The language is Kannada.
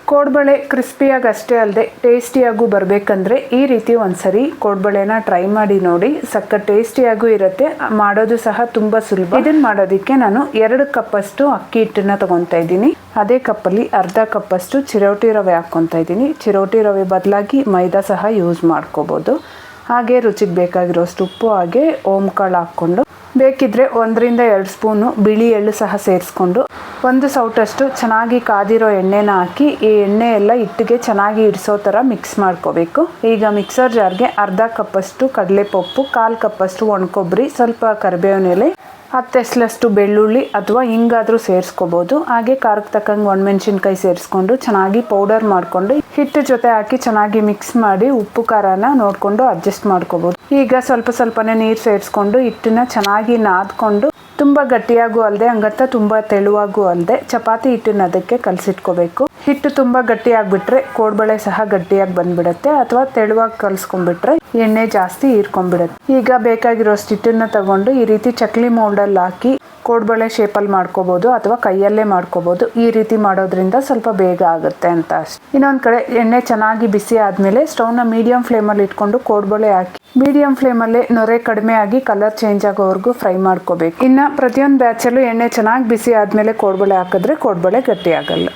ಕೋಡ್ಬಳೆ ಕ್ರಿಸ್ಪಿಯಾಗಿ ಅಷ್ಟೇ ಅಲ್ಲದೆ ಟೇಸ್ಟಿಯಾಗೂ ಬರಬೇಕಂದ್ರೆ ಈ ರೀತಿ ಒಂದ್ಸರಿ ಕೋಡ್ಬಳೆನ ಟ್ರೈ ಮಾಡಿ ನೋಡಿ. ಸಕ್ಕ ಟೇಸ್ಟಿಯಾಗೂ ಇರುತ್ತೆ, ಮಾಡೋದು ಸಹ ತುಂಬ ಸುಲಭ. ಇದನ್ನು ಮಾಡೋದಕ್ಕೆ ನಾನು 2 ಕಪ್ಪಷ್ಟು ಅಕ್ಕಿ ಹಿಟ್ಟನ್ನ ತಗೊತಾ ಇದ್ದೀನಿ. ಅದೇ ಕಪ್ಪಲ್ಲಿ ಅರ್ಧ ಕಪ್ಪಷ್ಟು ಚಿರೋಟಿ ರವೆ ಹಾಕ್ಕೊತಾ ಇದ್ದೀನಿ. ಚಿರೋಟಿ ರವೆ ಬದಲಾಗಿ ಮೈದಾ ಸಹ ಯೂಸ್ ಮಾಡ್ಕೋಬೋದು. ಹಾಗೆ ರುಚಿಗೆ ಬೇಕಾಗಿರೋಷ್ಟು ಉಪ್ಪು, ಹಾಗೆ ಓಂಕಾಳು ಹಾಕ್ಕೊಂಡು, ಬೇಕಿದ್ರೆ 1 ರಿಂದ 2 ಸ್ಪೂನು ಬಿಳಿ ಎಳ್ಳು ಸಹ ಸೇರಿಸ್ಕೊಂಡು 1 ಸೌಟಷ್ಟು ಚೆನ್ನಾಗಿ ಕಾದಿರೋ ಎಣ್ಣೆನ ಹಾಕಿ ಈ ಎಣ್ಣೆ ಎಲ್ಲ ಹಿಟ್ಟಿಗೆ ಚೆನ್ನಾಗಿ ಹಿಡಿಸೋ ಥರ ಮಿಕ್ಸ್ ಮಾಡ್ಕೋಬೇಕು. ಈಗ ಮಿಕ್ಸರ್ ಜಾರ್ಗೆ ಅರ್ಧ ಕಪ್ಪಷ್ಟು ಕಡಲೆಪಪ್ಪು, 1/4 ಕಪ್ಪಷ್ಟು ಒಣಕೊಬ್ಬರಿ, ಸ್ವಲ್ಪ ಕರಿಬೇವಿನ ಎಲೆ, 10 ಎಸಳಷ್ಟು ಬೆಳ್ಳುಳ್ಳಿ ಅಥವಾ ಹಿಂಗಾದರೂ ಸೇರಿಸ್ಕೋಬೋದು. ಹಾಗೆ ಖಾರಕ್ಕೆ ತಕ್ಕಂಗೆ ಒಣಮೆಣಸಿನ್ಕಾಯಿ ಸೇರಿಸ್ಕೊಂಡು ಚೆನ್ನಾಗಿ ಪೌಡರ್ ಮಾಡಿಕೊಂಡು ಹಿಟ್ಟು ಜೊತೆ ಹಾಕಿ ಚೆನ್ನಾಗಿ ಮಿಕ್ಸ್ ಮಾಡಿ ಉಪ್ಪು ಖಾರನ ನೋಡಿಕೊಂಡು ಅಡ್ಜಸ್ಟ್ ಮಾಡ್ಕೋಬೋದು. ಈಗ ಸ್ವಲ್ಪನೇ ನೀರು ಸೇರಿಸ್ಕೊಂಡು ಹಿಟ್ಟನ್ನ ಚೆನ್ನಾಗಿ ನಾದ್ಕೊಂಡು ತುಂಬ ಗಟ್ಟಿಯಾಗೂ ಅಲ್ಲದೆ ಹಂಗಂತ ತುಂಬ ತೆಳುವಾಗೂ ಅಲ್ಲದೆ ಚಪಾತಿ ಹಿಟ್ಟನ್ನ ಅದಕ್ಕೆ ಕಲಸಿಟ್ಕೋಬೇಕು. ಹಿಟ್ಟು ತುಂಬ ಗಟ್ಟಿ ಆಗಿಬಿಟ್ರೆ ಕೋಡ್ಬಳೆ ಸಹ ಗಟ್ಟಿಯಾಗಿ ಬಂದ್ಬಿಡುತ್ತೆ, ಅಥವಾ ತೆಳುವಾಗಿ ಕಲಿಸ್ಕೊಂಡ್ಬಿಟ್ರೆ ಎಣ್ಣೆ ಜಾಸ್ತಿ ಹೀರ್ಕೊಂಡ್ಬಿಡುತ್ತೆ. ಈಗ ಬೇಕಾಗಿರೋಷ್ಟು ಹಿಟ್ಟನ್ನ ತಗೊಂಡು ಈ ರೀತಿ ಚಕ್ಲಿ ಮೌಲ್ಡಲ್ಲಿ ಹಾಕಿ ಕೋಡ್ಬಳೆ ಶೇಪಲ್ಲಿ ಮಾಡ್ಕೋಬೋದು ಅಥವಾ ಕೈಯಲ್ಲೇ ಮಾಡ್ಕೋಬೋದು. ಈ ರೀತಿ ಮಾಡೋದ್ರಿಂದ ಸ್ವಲ್ಪ ಬೇಗ ಆಗುತ್ತೆ ಅಂತ ಅಷ್ಟೆ. ಇನ್ನೊಂದು ಕಡೆ ಎಣ್ಣೆ ಚೆನ್ನಾಗಿ ಬಿಸಿ ಆದಮೇಲೆ ಸ್ಟವ್ನ ಮೀಡಿಯಂ ಫ್ಲೇಮಲ್ಲಿ ಇಟ್ಕೊಂಡು ಕೋಡ್ಬಳೆ ಹಾಕಿ ಮೀಡಿಯಂ ಫ್ಲೇಮಲ್ಲೇ ನೊರೆ ಕಡಿಮೆ ಆಗಿ ಕಲರ್ ಚೇಂಜ್ ಆಗೋವರೆಗೂ ಫ್ರೈ ಮಾಡ್ಕೋಬೇಕು. ಇನ್ನು ಪ್ರತಿಯೊಂದು ಬ್ಯಾಚಲ್ಲೂ ಎಣ್ಣೆ ಚೆನ್ನಾಗಿ ಬಿಸಿ ಆದಮೇಲೆ ಕೋಡ್ಬಳೆ ಹಾಕಿದ್ರೆ ಕೋಡ್ಬಳೆ ಗಟ್ಟಿ ಆಗಲ್ಲ.